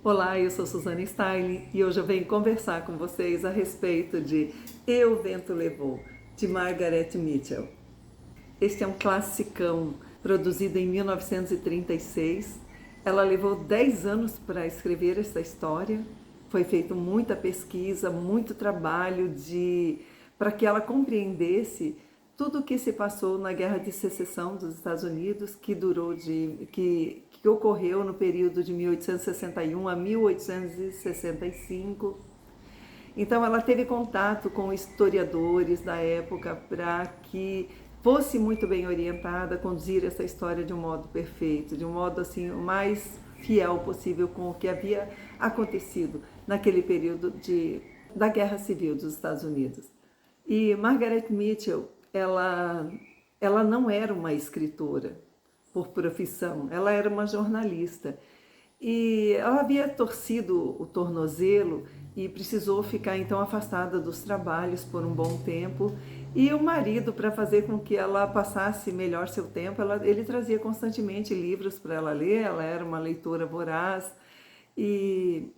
Olá, eu sou Suzana Style e hoje eu venho conversar com vocês a respeito de E o Vento Levou, de Margaret Mitchell. Este é um classicão produzido em 1936. Ela levou 10 anos para escrever essa história. Foi feita muita pesquisa, muito trabalho para que ela compreendesse tudo o que se passou na Guerra de Secessão dos Estados Unidos, que ocorreu no período de 1861 a 1865. Então ela teve contato com historiadores da época para que fosse muito bem orientada a conduzir essa história de um modo perfeito, de um modo assim o mais fiel possível com o que havia acontecido naquele período da Guerra Civil dos Estados Unidos. E Margaret Mitchell, ela não era uma escritora por profissão, ela era uma jornalista. E ela havia torcido o tornozelo e precisou ficar então afastada dos trabalhos por um bom tempo. E o marido, para fazer com que ela passasse melhor seu tempo, ele trazia constantemente livros para ela ler, ela era uma leitora voraz. E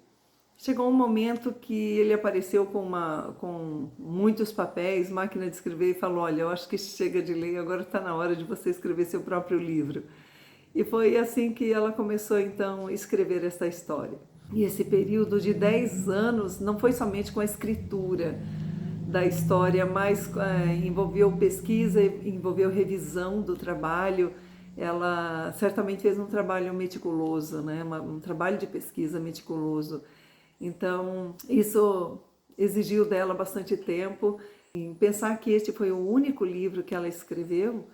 chegou um momento que ele apareceu com muitos papéis, máquina de escrever, e falou: olha, eu acho que chega de ler, agora está na hora de você escrever seu próprio livro. E foi assim que ela começou então a escrever essa história. E esse período de 10 anos não foi somente com a escritura da história, mas envolveu pesquisa, envolveu revisão do trabalho. Ela certamente fez um trabalho meticuloso, né? Um trabalho de pesquisa meticuloso. Então, isso exigiu dela bastante tempo. E pensar que este foi o único livro que ela escreveu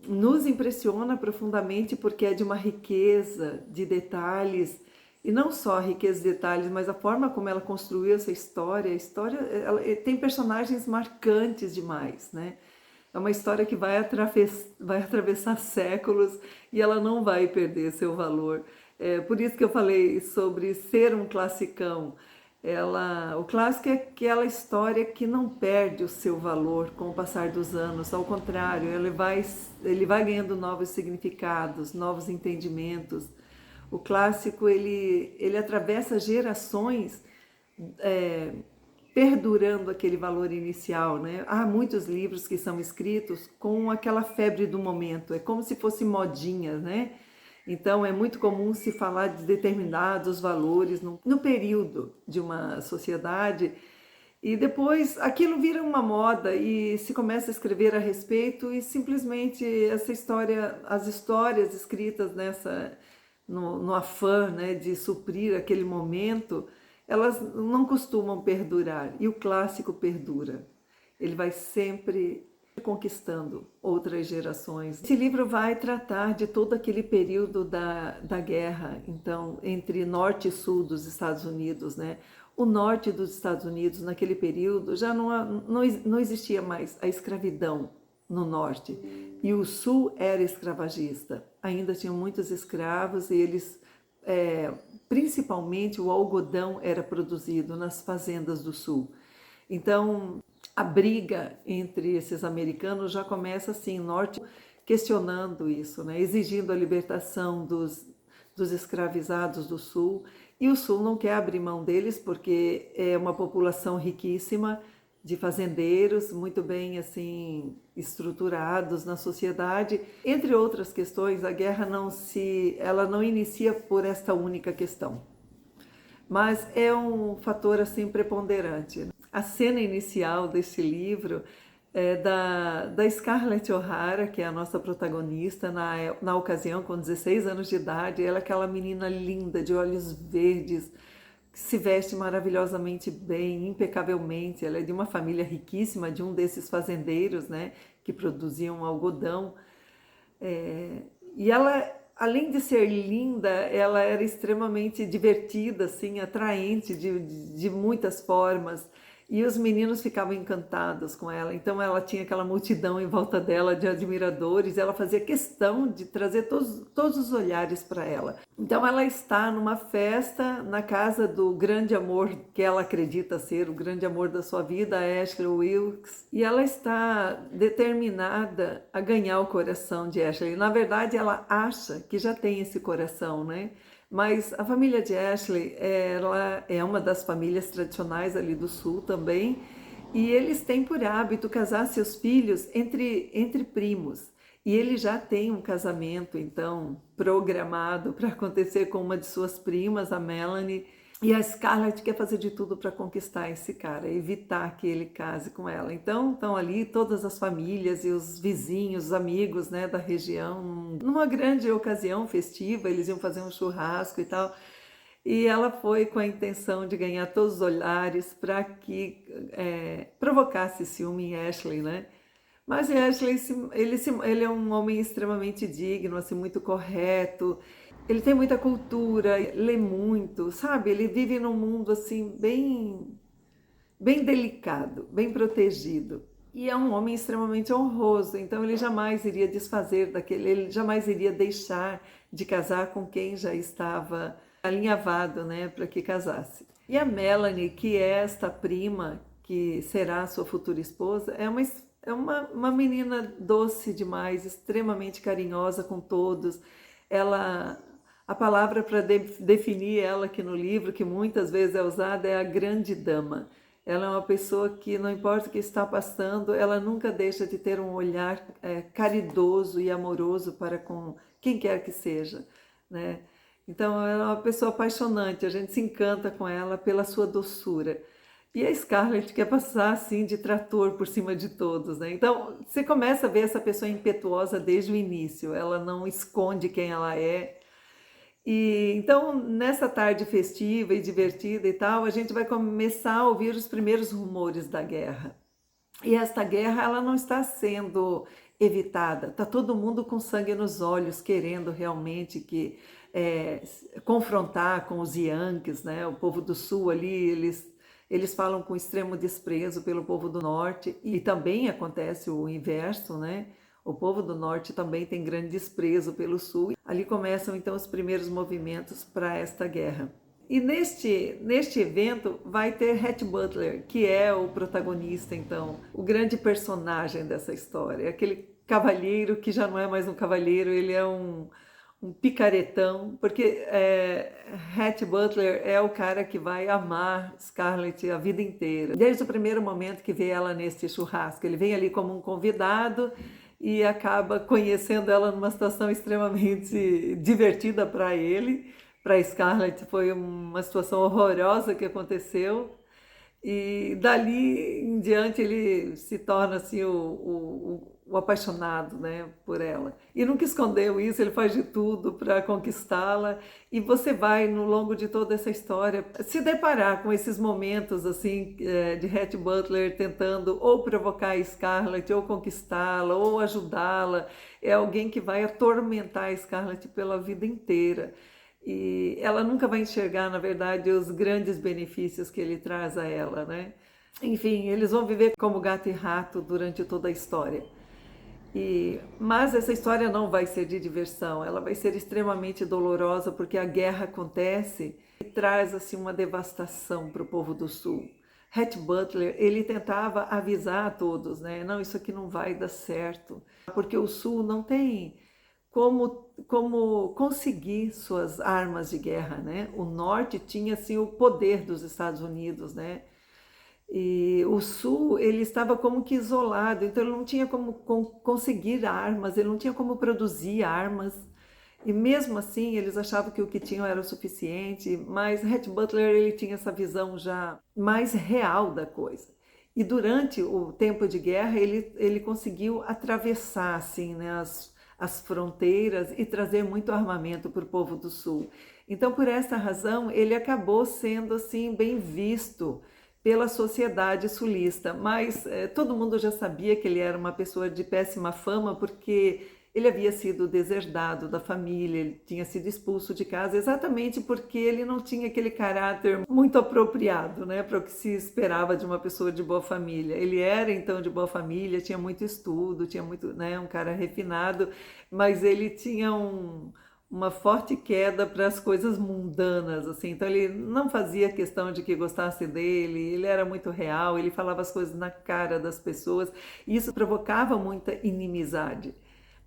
nos impressiona profundamente, porque é de uma riqueza de detalhes, e não só a riqueza de detalhes, mas a forma como ela construiu essa história. A história tem personagens marcantes demais, né? É uma história que vai atravessar séculos e ela não vai perder seu valor. É por isso que eu falei sobre ser um classicão. O clássico é aquela história que não perde o seu valor com o passar dos anos. Ao contrário, ele vai ganhando novos significados, novos entendimentos. O clássico, ele atravessa gerações, perdurando aquele valor inicial, né? Há muitos livros que são escritos com aquela febre do momento, é como se fossem modinhas, né? Então é muito comum se falar de determinados valores no período de uma sociedade, e depois aquilo vira uma moda e se começa a escrever a respeito, e simplesmente as histórias escritas no afã, né, de suprir aquele momento, elas não costumam perdurar, e o clássico perdura. Ele vai sempre conquistando outras gerações. Esse livro vai tratar de todo aquele período da guerra, então, entre norte e sul dos Estados Unidos, né? O norte dos Estados Unidos, naquele período, já não existia mais a escravidão no norte, e o sul era escravagista. Ainda tinham muitos escravos, e eles, principalmente o algodão era produzido nas fazendas do sul. Então, a briga entre esses americanos já começa assim, norte questionando isso, né? Exigindo a libertação dos escravizados do sul, e o sul não quer abrir mão deles porque é uma população riquíssima de fazendeiros, muito bem assim estruturados na sociedade. Entre outras questões, a guerra ela não inicia por esta única questão, mas é um fator assim preponderante. A cena inicial deste livro é da Scarlett O'Hara, que é a nossa protagonista, na ocasião, com 16 anos de idade. Ela é aquela menina linda, de olhos verdes, que se veste maravilhosamente bem, impecavelmente. Ela é de uma família riquíssima, de um desses fazendeiros, né, que produziam algodão. E ela, além de ser linda, ela era extremamente divertida, assim, atraente de muitas formas. E os meninos ficavam encantados com ela. Então ela tinha aquela multidão em volta dela de admiradores. E ela fazia questão de trazer todos os olhares para ela. Então ela está numa festa na casa do grande amor que ela acredita ser o grande amor da sua vida, Ashley Wilkes. E ela está determinada a ganhar o coração de Ashley. Na verdade, ela acha que já tem esse coração, né? Mas a família de Ashley, ela é uma das famílias tradicionais ali do Sul também, e eles têm por hábito casar seus filhos entre primos. E ele já tem um casamento, então, programado para acontecer com uma de suas primas, a Melanie. E a Scarlett quer fazer de tudo para conquistar esse cara, evitar que ele case com ela. Então, estão ali todas as famílias e os vizinhos, os amigos, né, da região. Numa grande ocasião festiva, eles iam fazer um churrasco e tal. E ela foi com a intenção de ganhar todos os olhares para que provocasse ciúme em Ashley, né? Mas Ashley, ele é um homem extremamente digno, assim, muito correto. Ele tem muita cultura, lê muito, sabe? Ele vive num mundo assim bem delicado, bem protegido. E é um homem extremamente honroso, então ele jamais iria desfazer daquele, ele jamais iria deixar de casar com quem já estava alinhavado, né, para que casasse. E a Melanie, que é esta prima, que será sua futura esposa, é uma menina doce demais, extremamente carinhosa com todos. A palavra para definir ela aqui no livro, que muitas vezes é usada, é a grande dama. Ela é uma pessoa que, não importa o que está passando, ela nunca deixa de ter um olhar caridoso e amoroso para com quem quer que seja, né? Então, ela é uma pessoa apaixonante, a gente se encanta com ela pela sua doçura. E a Scarlett quer passar assim de trator por cima de todos, né? Então, você começa a ver essa pessoa impetuosa desde o início, ela não esconde quem ela é. E então, nessa tarde festiva e divertida e tal, a gente vai começar a ouvir os primeiros rumores da guerra. E esta guerra, ela não está sendo evitada. Está todo mundo com sangue nos olhos, querendo realmente confrontar com os Yankees, né? O povo do Sul ali, eles falam com extremo desprezo pelo povo do Norte, e também acontece o inverso, né? O povo do Norte também tem grande desprezo pelo Sul. Ali começam então os primeiros movimentos para esta guerra. E neste evento vai ter Hattie Butler, que é o protagonista, então, o grande personagem dessa história. Aquele cavalheiro que já não é mais um cavalheiro, ele é um picaretão, porque Hattie Butler é o cara que vai amar Scarlett a vida inteira. Desde o primeiro momento que vê ela neste churrasco, ele vem ali como um convidado e acaba conhecendo ela numa situação extremamente divertida para ele. Para Scarlett foi uma situação horrorosa que aconteceu, e dali em diante ele se torna assim o apaixonado, né, por ela. E nunca escondeu isso, ele faz de tudo para conquistá-la, e você vai, no longo de toda essa história, se deparar com esses momentos assim de Hattie Butler tentando ou provocar a Scarlett, ou conquistá-la, ou ajudá-la. É alguém que vai atormentar a Scarlett pela vida inteira. E ela nunca vai enxergar, na verdade, os grandes benefícios que ele traz a ela, né? Enfim, eles vão viver como gato e rato durante toda a história. Mas essa história não vai ser de diversão, ela vai ser extremamente dolorosa, porque a guerra acontece e traz assim uma devastação para o povo do Sul. Hattie Butler, ele tentava avisar a todos, né? Não, isso aqui não vai dar certo, porque o Sul não tem como conseguir suas armas de guerra, né? O Norte tinha assim o poder dos Estados Unidos, né? E o Sul, ele estava como que isolado, então ele não tinha como conseguir armas, ele não tinha como produzir armas. E mesmo assim, eles achavam que o que tinham era o suficiente, mas Hattie Butler, ele tinha essa visão já mais real da coisa. E durante o tempo de guerra, ele conseguiu atravessar assim, né, as fronteiras e trazer muito armamento para o povo do Sul. Então, por essa razão, ele acabou sendo assim bem visto pela sociedade sulista, mas todo mundo já sabia que ele era uma pessoa de péssima fama, porque ele havia sido deserdado da família, ele tinha sido expulso de casa, exatamente porque ele não tinha aquele caráter muito apropriado, né, para o que se esperava de uma pessoa de boa família. Ele era então de boa família, tinha muito estudo, tinha muito, né, um cara refinado, mas ele tinha uma forte queda para as coisas mundanas, assim. Então ele não fazia questão de que gostasse dele, ele era muito real, ele falava as coisas na cara das pessoas, e isso provocava muita inimizade.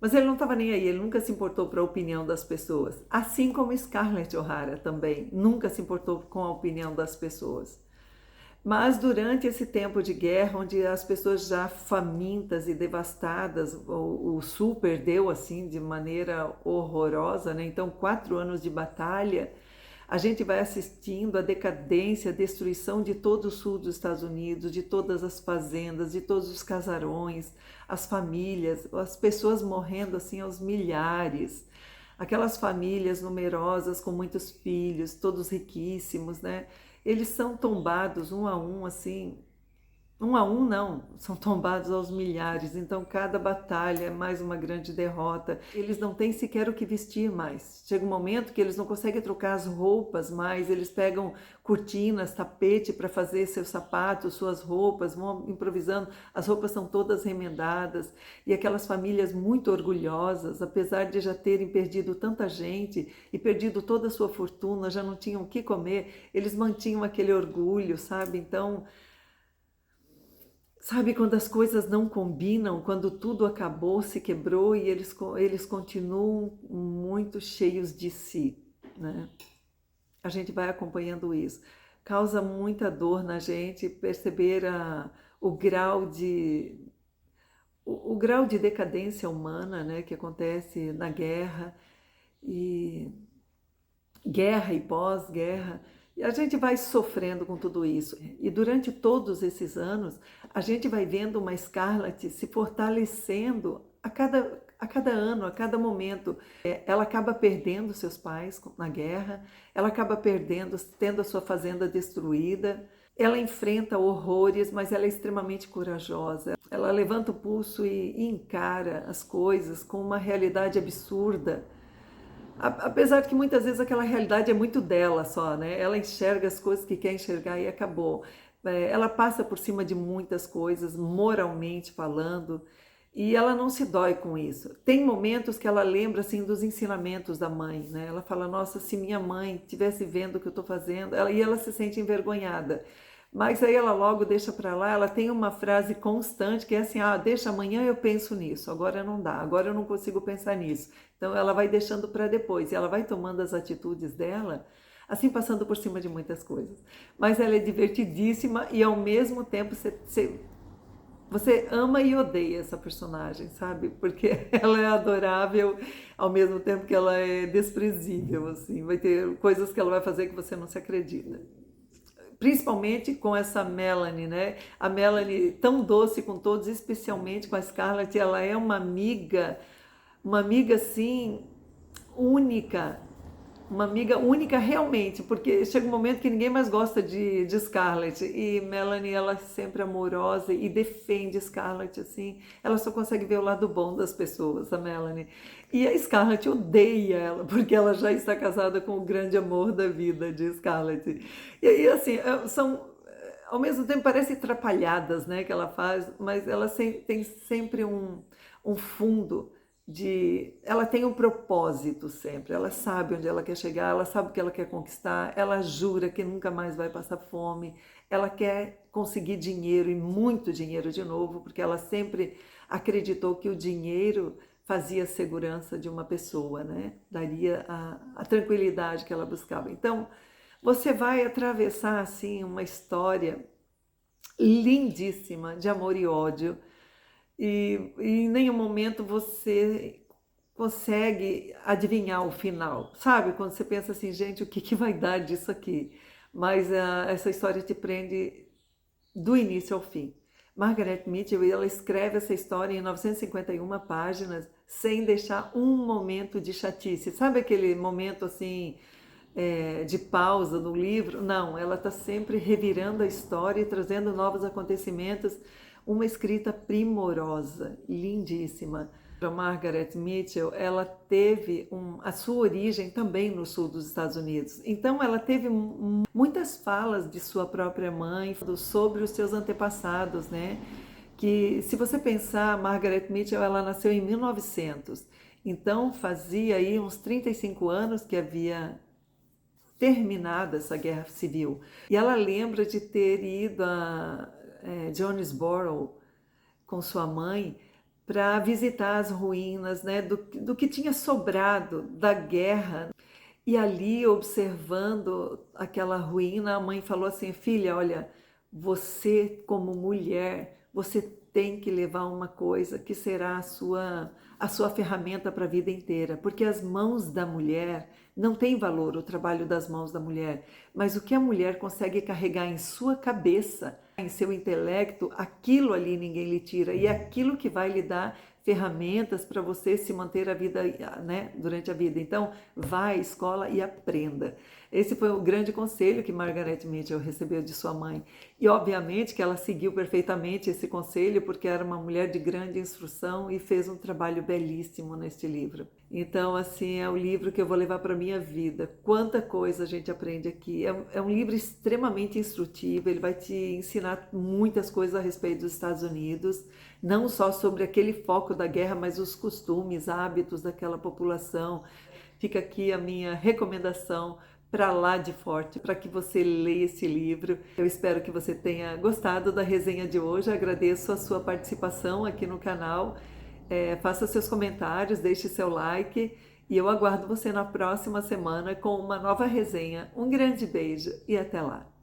Mas ele não estava nem aí, ele nunca se importou para a opinião das pessoas. Assim como Scarlett O'Hara também, nunca se importou com a opinião das pessoas. Mas durante esse tempo de guerra, onde as pessoas já famintas e devastadas, o Sul perdeu assim de maneira horrorosa, né? Então 4 anos de batalha, a gente vai assistindo a decadência, a destruição de todo o sul dos Estados Unidos, de todas as fazendas, de todos os casarões, as famílias, as pessoas morrendo assim aos milhares. Aquelas famílias numerosas com muitos filhos, todos riquíssimos, né? Eles são tombados um a um, assim, um a um não, são tombados aos milhares, então cada batalha é mais uma grande derrota. Eles não têm sequer o que vestir mais. Chega um momento que eles não conseguem trocar as roupas mais, eles pegam cortinas, tapete para fazer seus sapatos, suas roupas, vão improvisando, as roupas são todas remendadas, e aquelas famílias muito orgulhosas, apesar de já terem perdido tanta gente e perdido toda a sua fortuna, já não tinham o que comer, eles mantinham aquele orgulho, sabe? Então, sabe quando as coisas não combinam, quando tudo acabou, se quebrou e eles continuam muito cheios de si, né? A gente vai acompanhando isso. Causa muita dor na gente perceber o grau de decadência humana, né, que acontece na e guerra e pós-guerra. E a gente vai sofrendo com tudo isso. E durante todos esses anos, a gente vai vendo uma Scarlett se fortalecendo a cada ano, a cada momento. Ela acaba perdendo seus pais na guerra, ela acaba perdendo, tendo a sua fazenda destruída. Ela enfrenta horrores, mas ela é extremamente corajosa. Ela levanta o pulso e encara as coisas com uma realidade absurda. Apesar de que muitas vezes aquela realidade é muito dela só, né? Ela enxerga as coisas que quer enxergar e acabou. Ela passa por cima de muitas coisas, moralmente falando, e ela não se dói com isso. Tem momentos que ela lembra assim dos ensinamentos da mãe, né? Ela fala: nossa, se minha mãe estivesse vendo o que eu estou fazendo, e ela se sente envergonhada. Mas aí ela logo deixa para lá, ela tem uma frase constante que é assim: ah, deixa, amanhã eu penso nisso, agora não dá, agora eu não consigo pensar nisso. Então ela vai deixando para depois, e ela vai tomando as atitudes dela, assim passando por cima de muitas coisas. Mas ela é divertidíssima e ao mesmo tempo você ama e odeia essa personagem, sabe? Porque ela é adorável ao mesmo tempo que ela é desprezível, assim. Vai ter coisas que ela vai fazer que você não se acredita. Principalmente com essa Melanie, né? A Melanie tão doce com todos, especialmente com a Scarlett, ela é uma amiga assim única, uma amiga única realmente, porque chega um momento que ninguém mais gosta de Scarlett, e Melanie, ela é sempre amorosa e defende Scarlett, assim, ela só consegue ver o lado bom das pessoas, a Melanie. E a Scarlett odeia ela, porque ela já está casada com o grande amor da vida de Scarlett. E aí, assim, ao mesmo tempo parecem atrapalhadas, né, que ela faz, mas ela tem sempre um fundo ela tem um propósito sempre, ela sabe onde ela quer chegar, ela sabe o que ela quer conquistar, ela jura que nunca mais vai passar fome, ela quer conseguir dinheiro e muito dinheiro de novo, porque ela sempre acreditou que o dinheiro fazia a segurança de uma pessoa, né? Daria a tranquilidade que ela buscava. Então, você vai atravessar assim uma história lindíssima de amor e ódio, e em nenhum momento você consegue adivinhar o final, sabe? Quando você pensa assim, gente, o que vai dar disso aqui? Mas essa história te prende do início ao fim. Margaret Mitchell, ela escreve essa história em 951 páginas, sem deixar um momento de chatice. Sabe aquele momento assim, de pausa no livro? Não, ela está sempre revirando a história e trazendo novos acontecimentos. Uma escrita primorosa, lindíssima. A Margaret Mitchell, ela teve a sua origem também no sul dos Estados Unidos. Então, ela teve muitas falas de sua própria mãe sobre os seus antepassados, né? Que, se você pensar, Margaret Mitchell, ela nasceu em 1900. Então, fazia aí uns 35 anos que havia terminado essa guerra civil. E ela lembra de ter ido a Jonesboro com sua mãe para visitar as ruínas, né, do que tinha sobrado da guerra. E ali, observando aquela ruína, a mãe falou assim: filha, olha, você como mulher, você tem que levar uma coisa que será a sua ferramenta para a vida inteira, porque as mãos da mulher não tem valor, o trabalho das mãos da mulher, mas o que a mulher consegue carregar em sua cabeça, em seu intelecto, aquilo ali ninguém lhe tira, e é aquilo que vai lhe dar ferramentas para você se manter a vida, né, durante a vida. Então, vá à escola e aprenda. Esse foi o grande conselho que Margaret Mitchell recebeu de sua mãe. E, obviamente, que ela seguiu perfeitamente esse conselho, porque era uma mulher de grande instrução e fez um trabalho belíssimo neste livro. Então, assim, é o livro que eu vou levar para a minha vida. Quanta coisa a gente aprende aqui. É um livro extremamente instrutivo, ele vai te ensinar muitas coisas a respeito dos Estados Unidos, não só sobre aquele foco da guerra, mas os costumes, hábitos daquela população. Fica aqui a minha recomendação para lá de forte, para que você leia esse livro. Eu espero que você tenha gostado da resenha de hoje. Agradeço a sua participação aqui no canal. Faça seus comentários, deixe seu like e eu aguardo você na próxima semana com uma nova resenha. Um grande beijo e até lá!